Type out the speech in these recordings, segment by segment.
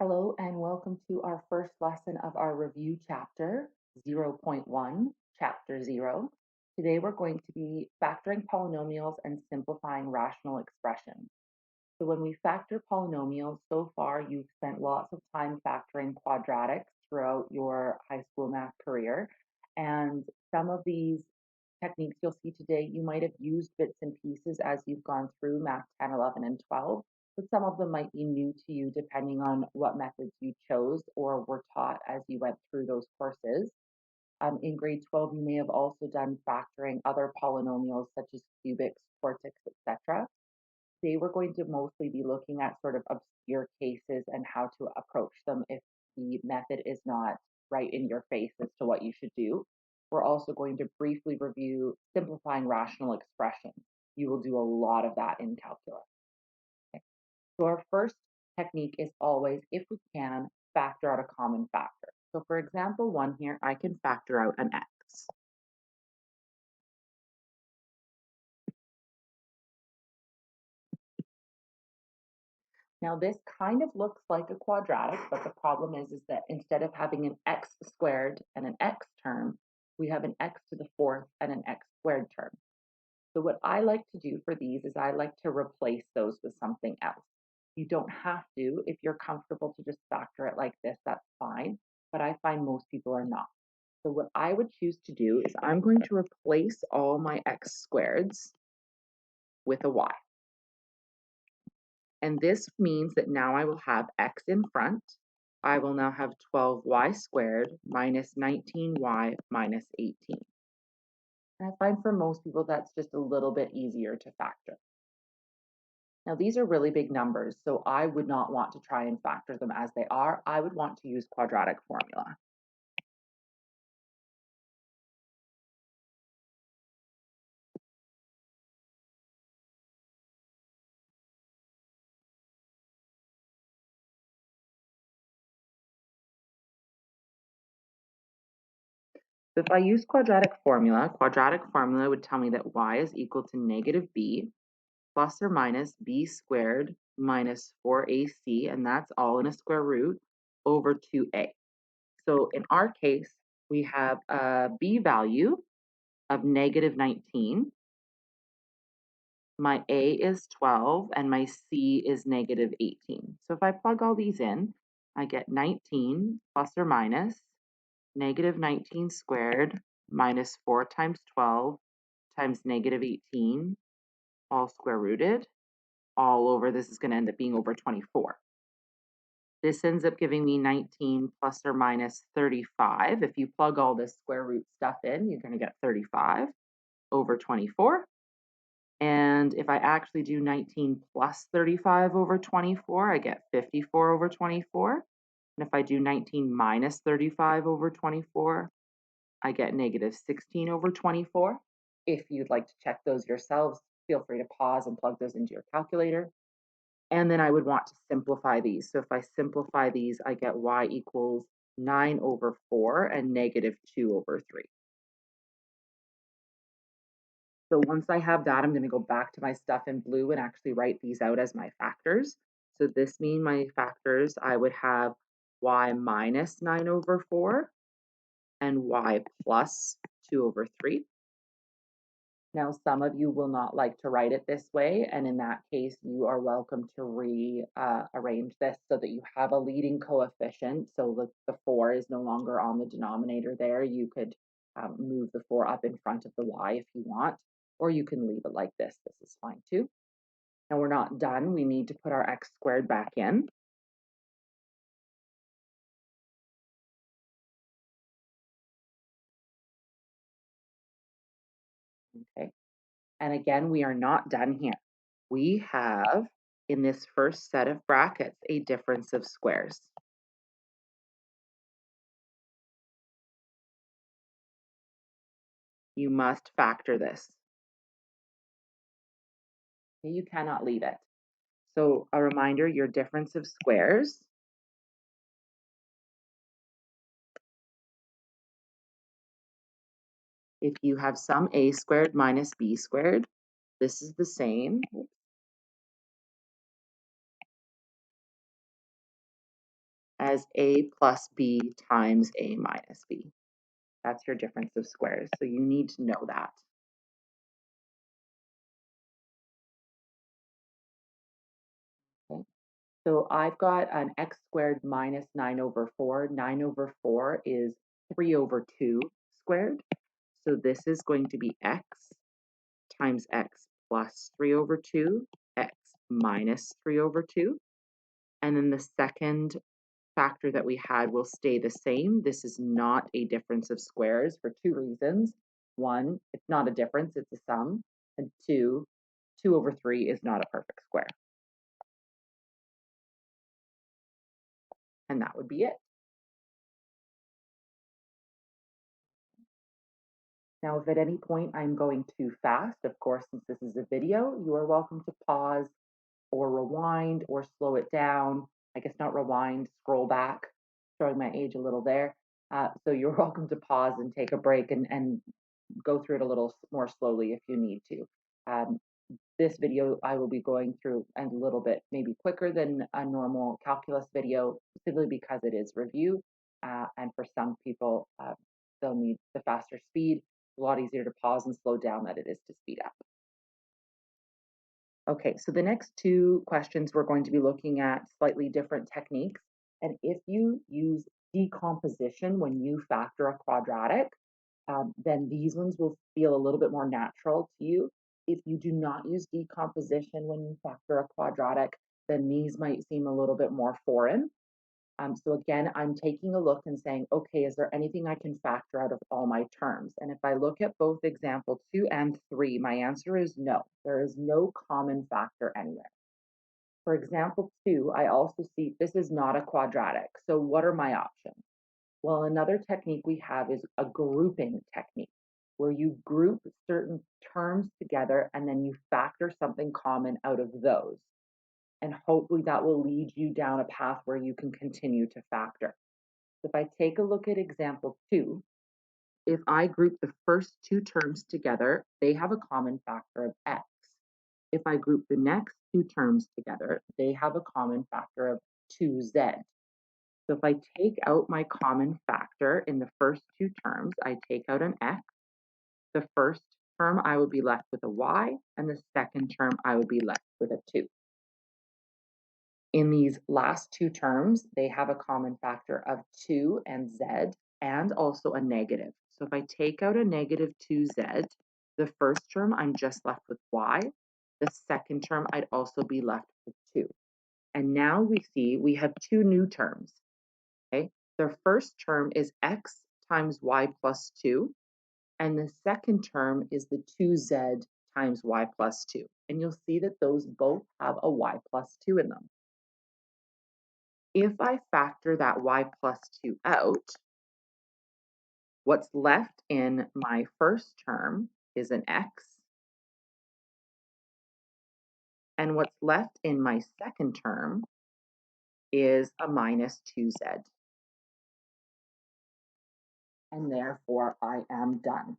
Hello and welcome to our first lesson of our review chapter 0.1, chapter 0. Today we're going to be factoring polynomials and simplifying rational expressions. So when we factor polynomials, so far you've spent lots of time factoring quadratics throughout your high school math career. And some of these techniques you'll see today, you might have used bits and pieces as you've gone through math 10, 11, and 12, but some of them might be new to you depending on what methods you chose or were taught as you went through those courses. In grade 12, you may have also done factoring other polynomials such as cubics, quartics, etc. Today, we're going to mostly be looking at sort of obscure cases and how to approach them if the method is not right in your face as to what you should do. We're also going to briefly review simplifying rational expressions. You will do a lot of that in calculus. Okay. So our first technique is always, if we can, factor out a common factor. So for example, 1 here, I can factor out an x. Now this kind of looks like a quadratic, but the problem is that instead of having an x squared and an x term, we have an x to the 4th and an x squared term. So what I like to do for these is I like to replace those with something else. You don't have to. If you're comfortable to just factor it like this, that's fine. But I find most people are not. So what I would choose to do is I'm going to replace all my x squareds with a y. And this means that now I will have x in front. I will now have 12y squared minus 19y minus 18. And I find for most people that's just a little bit easier to factor. Now these are really big numbers, so I would not want to try and factor them as they are. I would want to use quadratic formula. So if I use quadratic formula would tell me that y is equal to negative b plus or minus b squared minus 4ac, and that's all in a square root, over 2a. So in our case, we have a b value of negative 19. My a is 12, and my c is negative 18. So if I plug all these in, I get 19 plus or minus negative 19 squared minus 4 times 12 times negative 18, all square rooted, all over, this is going to end up being over 24. This ends up giving me 19 plus or minus 35. If you plug all this square root stuff in, you're going to get 35 over 24. And if I actually do 19 plus 35 over 24, I get 54 over 24. And if I do 19 minus 35 over 24, I get negative 16 over 24. If you'd like to check those yourselves, feel free to pause and plug those into your calculator. And then I would want to simplify these. So if I simplify these, I get y equals 9 over 4 and negative 2 over 3. So once I have that, I'm going to go back to my stuff in blue and actually write these out as my factors. So this means my factors, I would have y minus 9 over 4 and y plus 2 over 3. Now, some of you will not like to write it this way, and in that case, you are welcome to rearrange this so that you have a leading coefficient. So the 4 is no longer on the denominator there. You could move the 4 up in front of the y if you want, or you can leave it like this. This is fine too. Now we're not done. We need to put our x squared back in. Okay. And again, we are not done here. We have, in this first set of brackets, a difference of squares. You must factor this. You cannot leave it. So a reminder, your difference of squares if you have some a squared minus b squared, this is the same. as a plus b times a minus b. That's your difference of squares, so you need to know that. Okay. So I've got an x squared minus 9 over 4. 9 over 4 is 3 over 2 squared. So this is going to be x times x plus 3 over 2, x minus 3 over 2. And then the second factor that we had will stay the same. This is not a difference of squares for two reasons. One, it's not a difference, it's a sum. And two, 2 over 3 is not a perfect square. And that would be it. Now, if at any point I'm going too fast, of course, since this is a video, you are welcome to pause or rewind or slow it down. I guess not rewind, scroll back, showing my age a little there. So you're welcome to pause and take a break and go through it a little more slowly if you need to. This video I will be going through a little bit maybe quicker than a normal calculus video, simply because it is review. And for some people, they'll need the faster speed. A lot easier to pause and slow down than it is to speed up. Okay, so the next two questions we're going to be looking at slightly different techniques. And if you use decomposition when you factor a quadratic, then these ones will feel a little bit more natural to you. If you do not use decomposition when you factor a quadratic, then these might seem a little bit more foreign. So again, I'm taking a look and saying, okay, is there anything I can factor out of all my terms? And if I look at both example 2 and 3, my answer is no. There is no common factor anywhere. For example 2, I also see this is not a quadratic. So what are my options? Well, another technique we have is a grouping technique, where you group certain terms together and then you factor something common out of those. And hopefully that will lead you down a path where you can continue to factor. If I take a look at example 2, if I group the first two terms together, they have a common factor of x. If I group the next two terms together, they have a common factor of 2z. So if I take out my common factor in the first two terms, I take out an x. The first term I would be left with a y, and the second term I would be left with a 2. In these last two terms, they have a common factor of 2 and z, and also a negative. So if I take out a negative 2z, the first term I'm just left with y. The second term I'd also be left with 2. And now we see we have two new terms. Okay, the first term is x times y plus 2, and the second term is the 2z times y plus 2. And you'll see that those both have a y plus 2 in them. If I factor that y plus 2 out, what's left in my first term is an x, and what's left in my second term is a minus 2z. And therefore, I am done.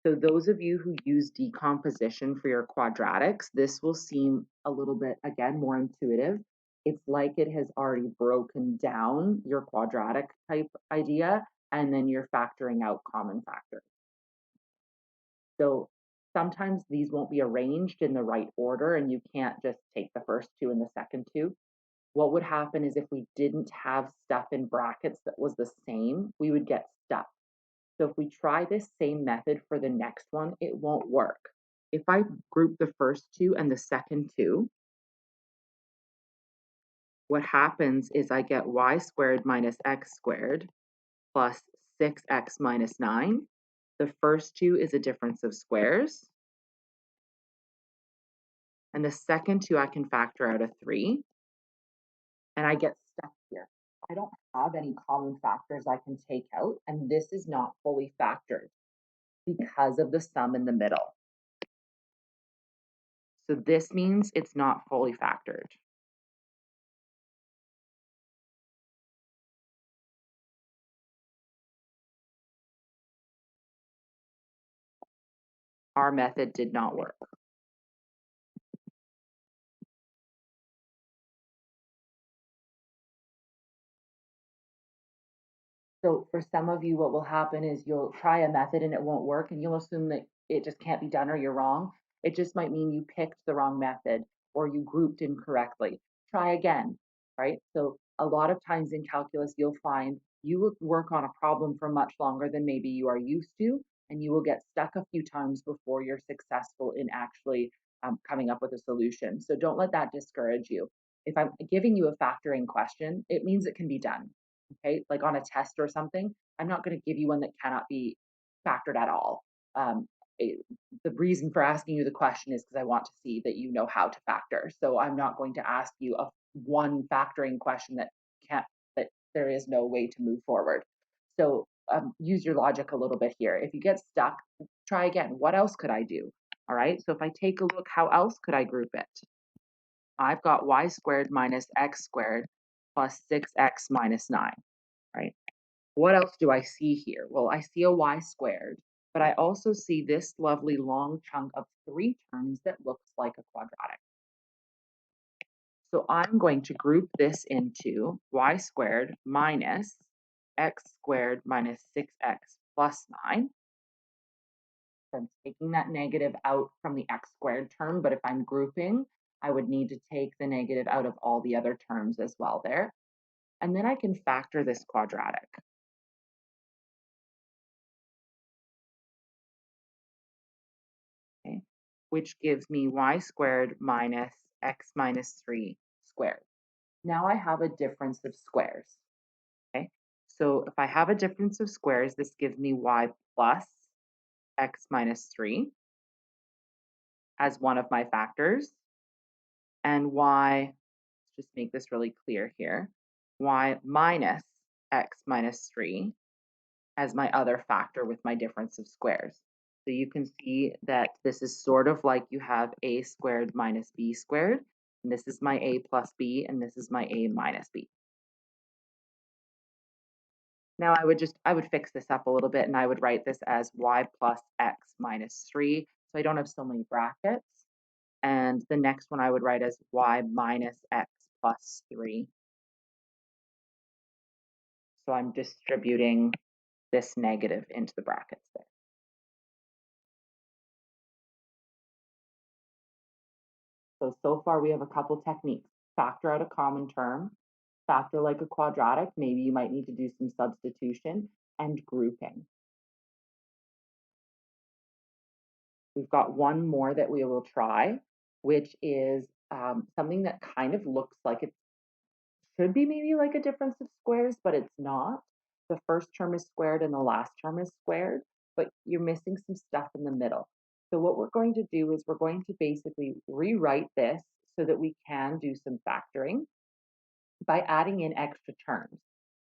So those of you who use decomposition for your quadratics, this will seem a little bit, again, more intuitive. It's like it has already broken down your quadratic type idea, and then you're factoring out common factors. So sometimes these won't be arranged in the right order, and you can't just take the first two and the second two. What would happen is if we didn't have stuff in brackets that was the same, we would get stuck. So if we try this same method for the next one, it won't work. If I group the first two and the second two, what happens is I get y squared minus x squared plus 6x minus 9. The first two is a difference of squares. And the second two I can factor out a 3. And I get stuck here. I don't have any common factors I can take out, and this is not fully factored because of the sum in the middle. So this means it's not fully factored. Our method did not work. So for some of you, what will happen is you'll try a method and it won't work, and you'll assume that it just can't be done or you're wrong. It just might mean you picked the wrong method or you grouped incorrectly. Try again, right? So a lot of times in calculus, you'll find you will work on a problem for much longer than maybe you are used to, and you will get stuck a few times before you're successful in actually coming up with a solution. So don't let that discourage you. If I'm giving you a factoring question, it means it can be done. Okay, like on a test or something, I'm not going to give you one that cannot be factored at all. Um, it, the reason for asking you the question is because I want to see that you know how to factor. So I'm not going to ask you a one factoring question that there is no way to move forward. So use your logic a little bit here. If you get stuck, try again. What else could I do? All right. So if I take a look, how else could I group it? I've got y squared minus x squared plus 6x minus 9, right? What else do I see here? Well, I see a y squared, but I also see this lovely long chunk of 3 terms that looks like a quadratic. So I'm going to group this into y squared minus x squared minus 6x plus 9. I'm taking that negative out from the x squared term, but if I'm grouping, I would need to take the negative out of all the other terms as well there. And then I can factor this quadratic. Okay, which gives me y squared minus x minus 3 squared. Now I have a difference of squares. Okay, so if I have a difference of squares, this gives me y plus x minus 3 as one of my factors, and y, let's just make this really clear here, y minus x minus 3 as my other factor with my difference of squares. So you can see that this is sort of like you have a squared minus b squared, and this is my a plus b, and this is my a minus b. Now I would fix this up a little bit, and I would write this as y plus x minus 3, so I don't have so many brackets. And the next one I would write as y minus x plus 3. So I'm distributing this negative into the brackets there. So far we have a couple techniques. Factor out a common term, factor like a quadratic, maybe you might need to do some substitution, and grouping. We've got one more that we will try, which is something that kind of looks like it should be maybe like a difference of squares, but it's not. The first term is squared and the last term is squared, but you're missing some stuff in the middle. So what we're going to do is we're going to basically rewrite this so that we can do some factoring by adding in extra terms.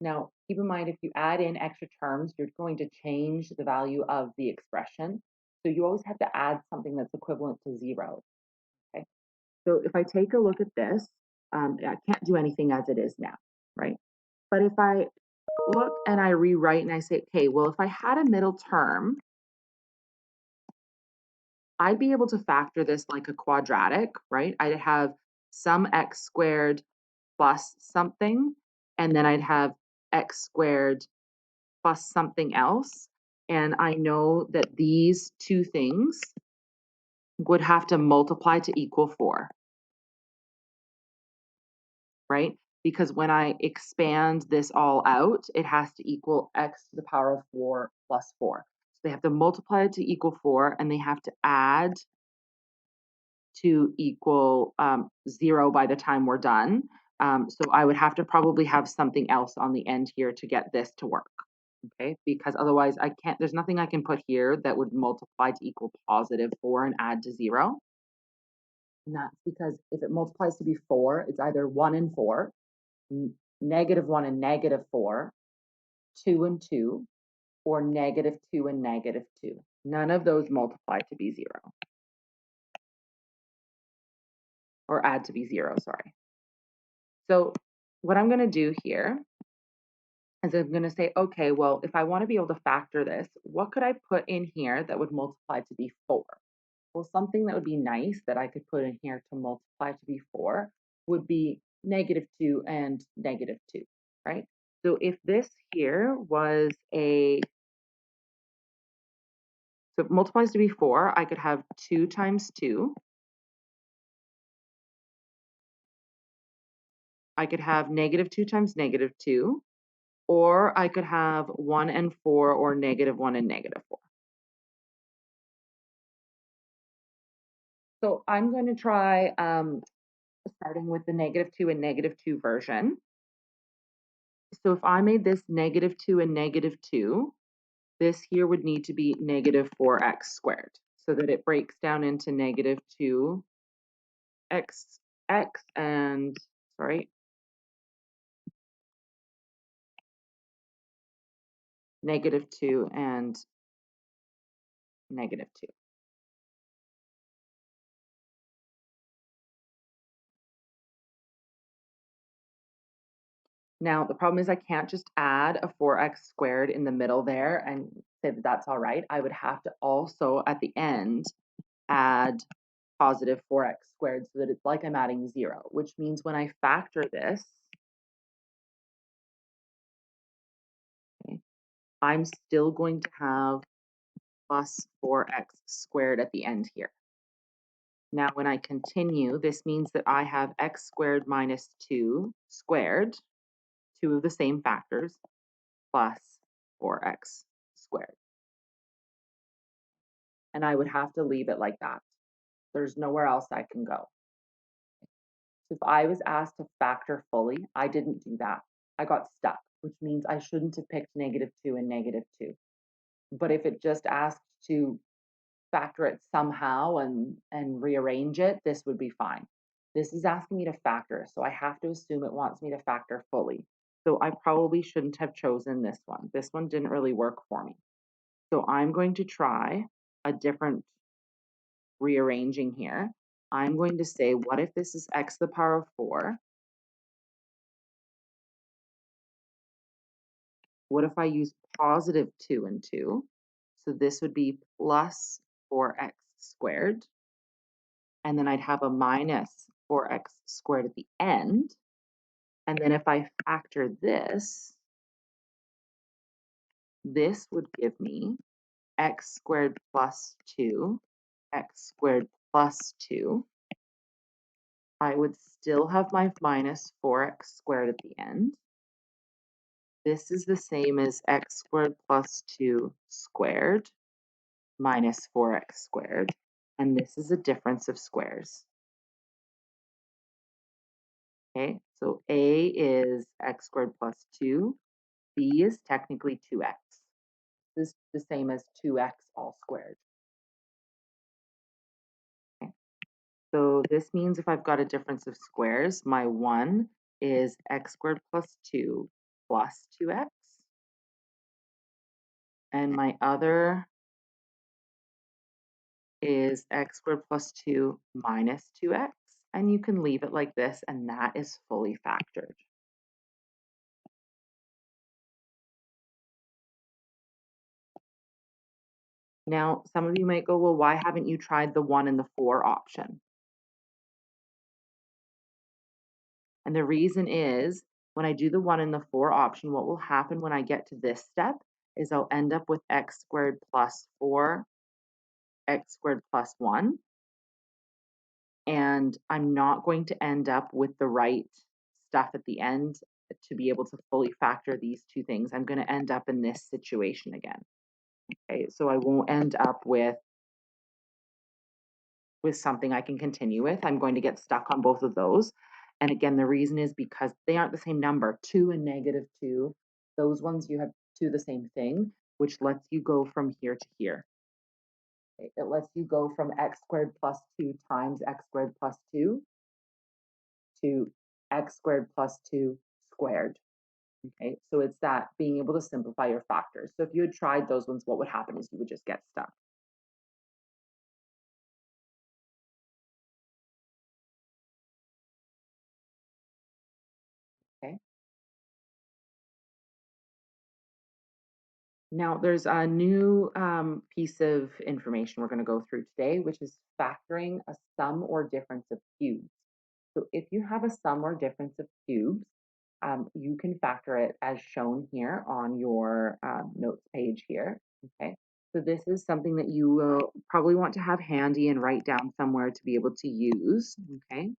Now, keep in mind, if you add in extra terms, you're going to change the value of the expression. So you always have to add something that's equivalent to 0. Okay. So if I take a look at this, I can't do anything as it is now, right? But if I look and I rewrite and I say, okay, well, if I had a middle term, I'd be able to factor this like a quadratic, right? I'd have some x squared plus something, and then I'd have x squared plus something else. And I know that these two things would have to multiply to equal 4, right? Because when I expand this all out, it has to equal x to the power of 4 plus 4. So they have to multiply it to equal 4, and they have to add to equal 0 by the time we're done. So I would have to probably have something else on the end here to get this to work. Okay, because otherwise I can't, there's nothing I can put here that would multiply to equal positive 4 and add to 0. And that's because if it multiplies to be 4, it's either 1 and 4, negative 1 and negative 4, 2 and 2, or negative 2 and negative 2. None of those multiply to be 0. Or add to be 0, sorry. So what I'm going to do here is I'm going to say, okay, well, if I want to be able to factor this, what could I put in here that would multiply to be 4? Well, something that would be nice that I could put in here to multiply to be 4 would be negative 2 and negative 2, right? So if this here was so it multiplies to be 4, I could have 2 times 2. I could have -2 times -2, or I could have 1 and 4 or -1 and -4. So I'm going to try starting with the -2 and -2 version. So if I made this -2 and -2, this here would need to be -4x squared so that it breaks down into -2x and, sorry, -2 and -2. Now, the problem is I can't just add a 4x squared in the middle there and say that that's all right. I would have to also, at the end, add positive 4x squared so that it's like I'm adding 0, which means when I factor this, okay, I'm still going to have plus 4x squared at the end here. Now, when I continue, this means that I have x squared minus 2 squared, two of the same factors, plus 4x squared. And I would have to leave it like that. There's nowhere else I can go. So if I was asked to factor fully, I didn't do that. I got stuck, which means I shouldn't have picked -2 and -2. But if it just asked to factor it somehow and rearrange it, this would be fine. This is asking me to factor, so I have to assume it wants me to factor fully. So I probably shouldn't have chosen this one. This one didn't really work for me. So I'm going to try a different rearranging here. I'm going to say, what if this is x to the power of 4? What if I use positive 2 and 2? So this would be plus 4x squared. And then I'd have a minus 4x squared at the end. And then if I factor this would give me x squared plus 2, x squared plus 2. I would still have my minus 4x squared at the end. This is the same as x squared plus 2 squared minus 4x squared. And this is a difference of squares. Okay, so A is x squared plus 2. B is technically 2x. This is the same as 2x all squared. Okay. So this means if I've got a difference of squares, my 1 is x squared plus 2 plus 2x. And my other is x squared plus 2 minus 2x. And you can leave it like this, and that is fully factored. Now, some of you might go, well, why haven't you tried the 1 and the 4 option? And the reason is, when I do the 1 and the 4 option, what will happen when I get to this step is I'll end up with x squared plus 4, x squared plus 1. And I'm not going to end up with the right stuff at the end to be able to fully factor these two things. I'm going to end up in this situation again. Okay, so I won't end up with something I can continue with. I'm going to get stuck on both of those. And again, the reason is because they aren't the same number. 2 and -2, those ones you have two the same thing, which lets you go from here to here. Okay, it lets you go from x squared plus 2 times x squared plus 2 to x squared plus 2 squared. Okay, so it's that being able to simplify your factors. So if you had tried those ones, what would happen is you would just get stuck. Okay. Now, there's a new piece of information we're going to go through today, which is factoring a sum or difference of cubes. So if you have a sum or difference of cubes, you can factor it as shown here on your notes page here, okay? So this is something that you will probably want to have handy and write down somewhere to be able to use, okay?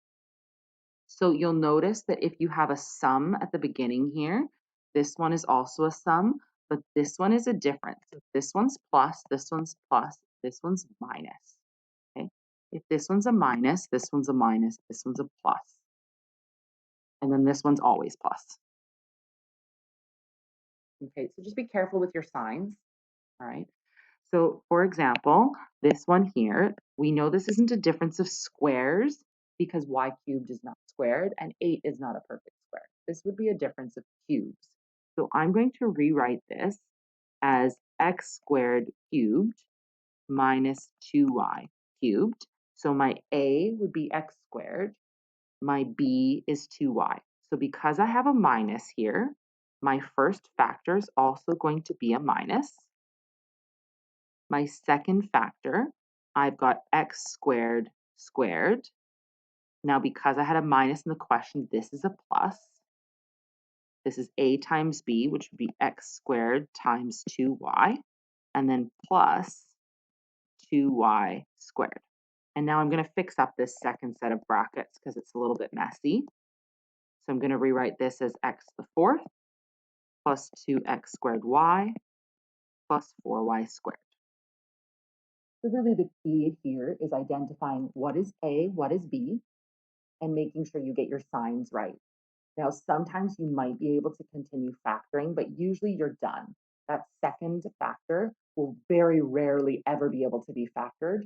So you'll notice that if you have a sum at the beginning here, this one is also a sum, but this one is a difference. This one's plus, this one's plus, this one's minus, okay? If this one's a minus, this one's a minus, this one's a plus, and then this one's always plus. Okay, so just be careful with your signs, all right? So for example, this one here, we know this isn't a difference of squares because y cubed is not squared and 8 is not a perfect square. This would be a difference of cubes. So I'm going to rewrite this as x squared cubed minus 2y cubed. So my a would be x squared, my b is 2y. So because I have a minus here, my first factor is also going to be a minus. My second factor, I've got x squared squared. Now, because I had a minus in the question, this is a plus. This is a times b, which would be x squared times 2y, and then plus 2y squared. And now I'm going to fix up this second set of brackets because it's a little bit messy. So I'm going to rewrite this as x to the fourth plus 2x squared y plus 4y squared. So really the key here is identifying what is A, what is B, and making sure you get your signs right. Now, sometimes you might be able to continue factoring, but usually you're done. That second factor will very rarely ever be able to be factored.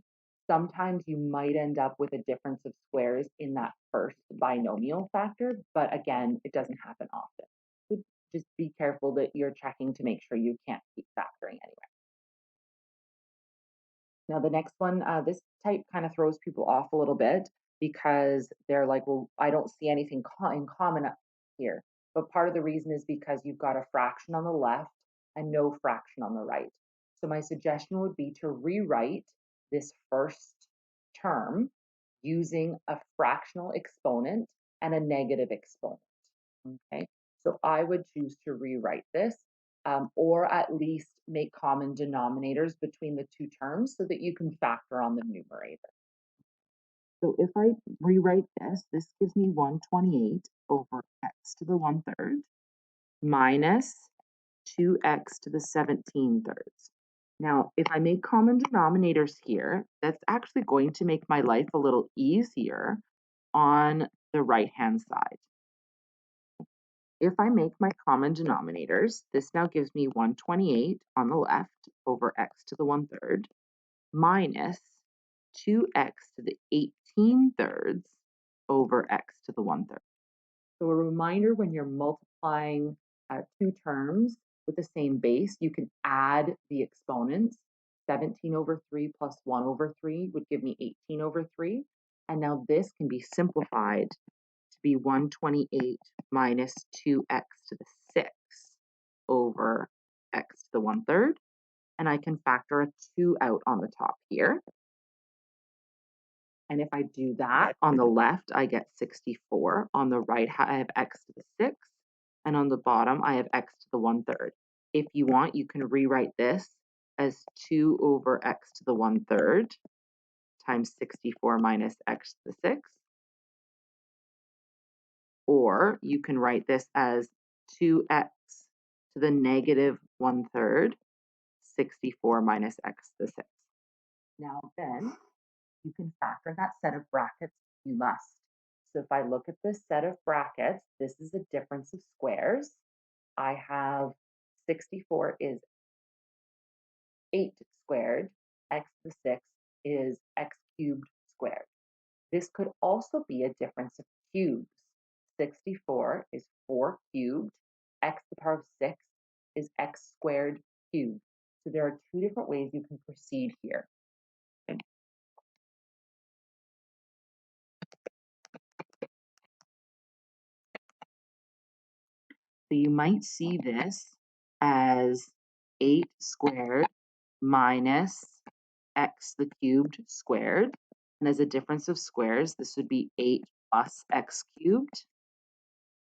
Sometimes you might end up with a difference of squares in that first binomial factor, but again, it doesn't happen often. So just be careful that you're checking to make sure you can't keep factoring anyway. Now, the next one, this type kind of throws people off a little bit because they're like, well, I don't see anything in common here. But part of the reason is because you've got a fraction on the left and no fraction on the right. So my suggestion would be to rewrite this first term using a fractional exponent and a negative exponent. Okay, so I would choose to rewrite this or at least make common denominators between the two terms so that you can factor on the numerator. So if I rewrite this, this gives me 128 over x to the 1/3 minus 2x to the 17/3. Now, if I make common denominators here, that's actually going to make my life a little easier on the right-hand side. If I make my common denominators, this now gives me 128 on the left over x to the 1/3 minus 2x to the 18/3 over x to the 1/3. So a reminder, when you're multiplying two terms with the same base, you can add the exponents. 17 over 3 plus 1 over 3 would give me 18 over 3. And now this can be simplified to be 128 minus 2x to the 6 over x to the 1/3. And I can factor a 2 out on the top here. And if I do that, on the left, I get 64. On the right, I have x to the 6. And on the bottom, I have x to the 1/3. If you want, you can rewrite this as 2 over x to the 1/3 times 64 minus x to the 6. Or you can write this as 2x to the negative 1/3, 64 minus x to the 6. Now then, you can factor that set of brackets if you must. So if I look at this set of brackets, this is a difference of squares. I have 64 is 8 squared, x to the 6 is x cubed squared. This could also be a difference of cubes. 64 is 4 cubed, x to the power of 6 is x squared cubed. So there are two different ways you can proceed here. So you might see this as 8 squared minus x the cubed squared. And as a difference of squares, this would be 8 plus x cubed.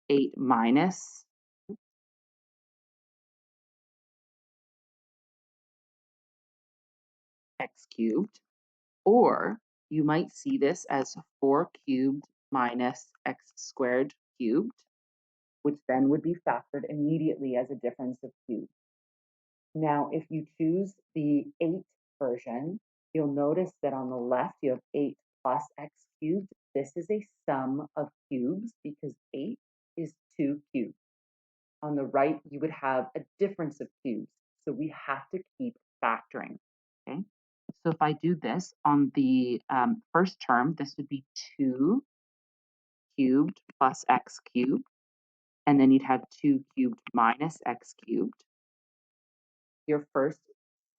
8 minus x cubed, or you might see this as 4 cubed minus x squared cubed, which then would be factored immediately as a difference of cubes. Now, if you choose the 8 version, you'll notice that on the left you have 8 plus x cubed. This is a sum of cubes because 8 is 2 cubed. On the right, you would have a difference of cubes. So we have to keep factoring, okay? So if I do this on the first term, this would be 2 cubed plus x cubed, and then you'd have 2 cubed minus x cubed. Your first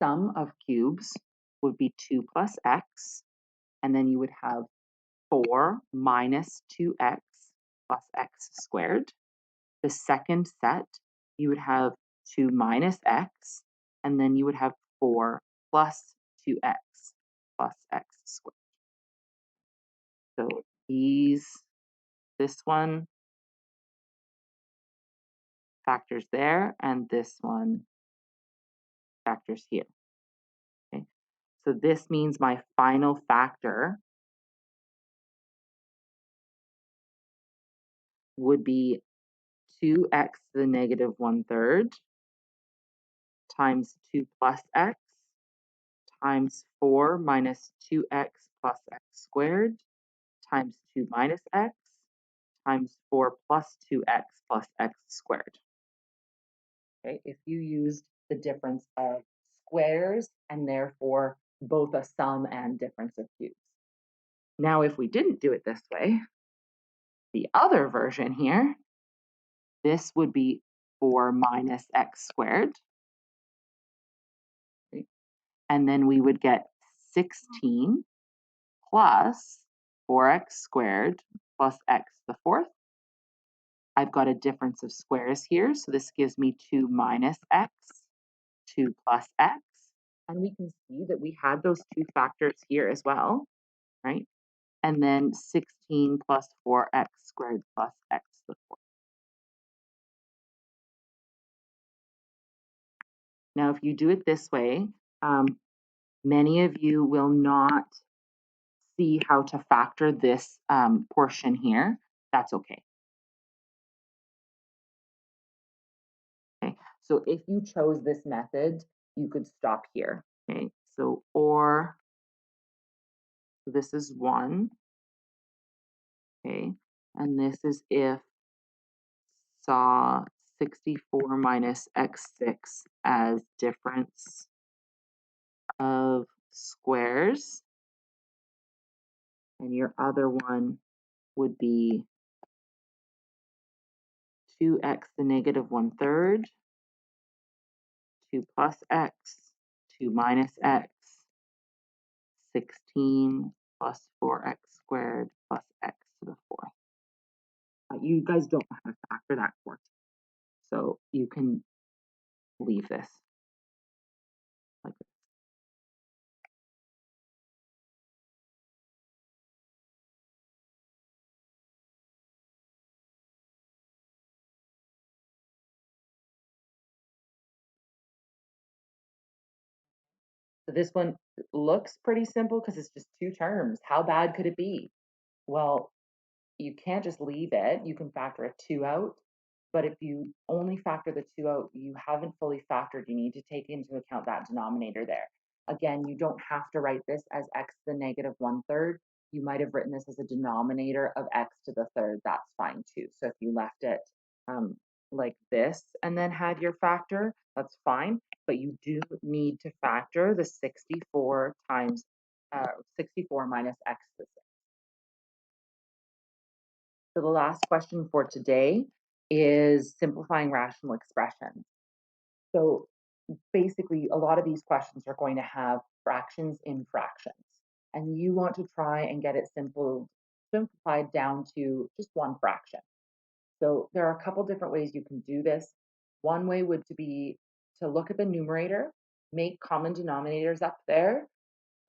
sum of cubes would be 2 plus x, and then you would have 4 minus 2x plus x squared. The second set, you would have 2 minus x, and then you would have 4 plus 2x plus x squared. So this one factors there, and this one factors here. Okay? So this means my final factor would be 2x to the negative 1/3 times 2 plus x times 4 minus 2x plus x squared times 2 minus x times 4 plus 2x plus x squared. Okay, if you used the difference of squares and therefore both a sum and difference of cubes. Now, if we didn't do it this way, the other version here, this would be 4 minus x squared. Okay, and then we would get 16 plus 4x squared plus x to the fourth. I've got a difference of squares here, so this gives me 2 minus x, 2 plus x, and we can see that we had those two factors here as well, right? And then 16 plus 4x squared plus x to the fourth. Now, if you do it this way, many of you will not see how to factor this portion here. That's okay. Okay, so if you chose this method, you could stop here. Okay, so or this is 1. Okay, and this is if saw 64 minus x6 as difference of squares, and your other one would be 2x to the negative 1/3, 2 plus x, 2 minus x, 16 plus 4x squared plus x to the fourth. You guys don't know how to factor that course, so you can leave this like this. So this one looks pretty simple because it's just two terms. How bad could it be? Well, you can't just leave it. You can factor a 2 out, but if you only factor the 2 out, you haven't fully factored. You need to take into account that denominator there. Again, you don't have to write this as x to the negative 1/3. You might have written this as a denominator of x to the third. That's fine too. So if you left it like this and then had your factor, that's fine. But you do need to factor the 64 times 64 minus x to the 6. So the last question for today is simplifying rational expressions. So basically, a lot of these questions are going to have fractions in fractions, and you want to try and get it simplified down to just one fraction. So there are a couple different ways you can do this. One way would be to look at the numerator, make common denominators up there,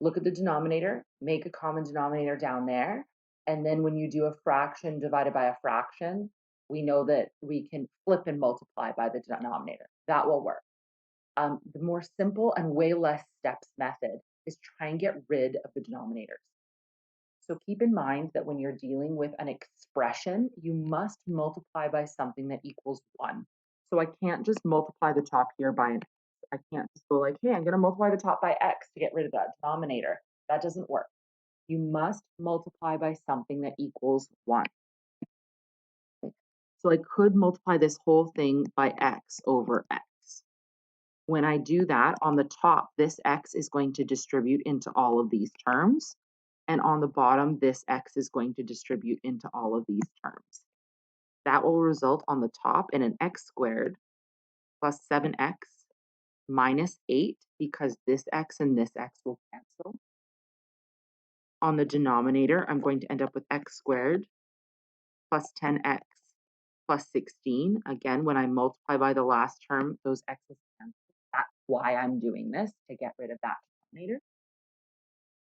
look at the denominator, make a common denominator down there, and then when you do a fraction divided by a fraction, We know that we can flip and multiply by the denominator. That will work. The more simple and way less steps method is try and get rid of the denominators. So keep in mind that when you're dealing with an expression, you must multiply by something that equals 1. So I can't just multiply the top here by an, I can't just go like, hey, I'm going to multiply the top by x to get rid of that denominator. That doesn't work. You must multiply by something that equals 1. So I could multiply this whole thing by x over x. When I do that, on the top, this x is going to distribute into all of these terms. And on the bottom, this x is going to distribute into all of these terms. That will result on the top in an x squared plus 7x minus 8, because this x and this x will cancel. On the denominator, I'm going to end up with x squared plus 10x plus 16. Again, when I multiply by the last term, those x's cancel. That's why I'm doing this, to get rid of that denominator.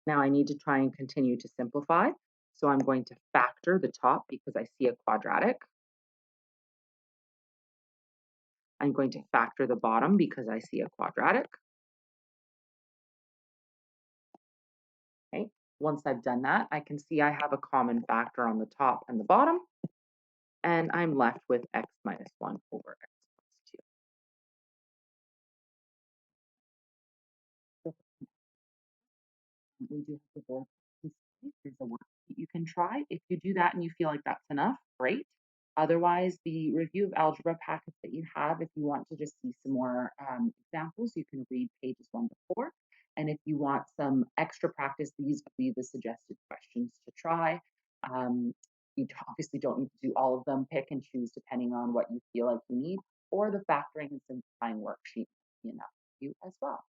Now I need to try and continue to simplify. So I'm going to factor the top because I see a quadratic. I'm going to factor the bottom because I see a quadratic. Okay. Once I've done that, I can see I have a common factor on the top and the bottom, and I'm left with x minus 1 over x plus 2. We do have the board. There's a worksheet you can try. If you do that and you feel like that's enough, great. Otherwise, the review of algebra packets that you have, if you want to just see some more examples, you can read pages 1 to 4. And if you want some extra practice, these would be the suggested questions to try. You obviously don't need to do all of them. Pick and choose depending on what you feel like you need, or the factoring and simplifying worksheet, you know, you as well.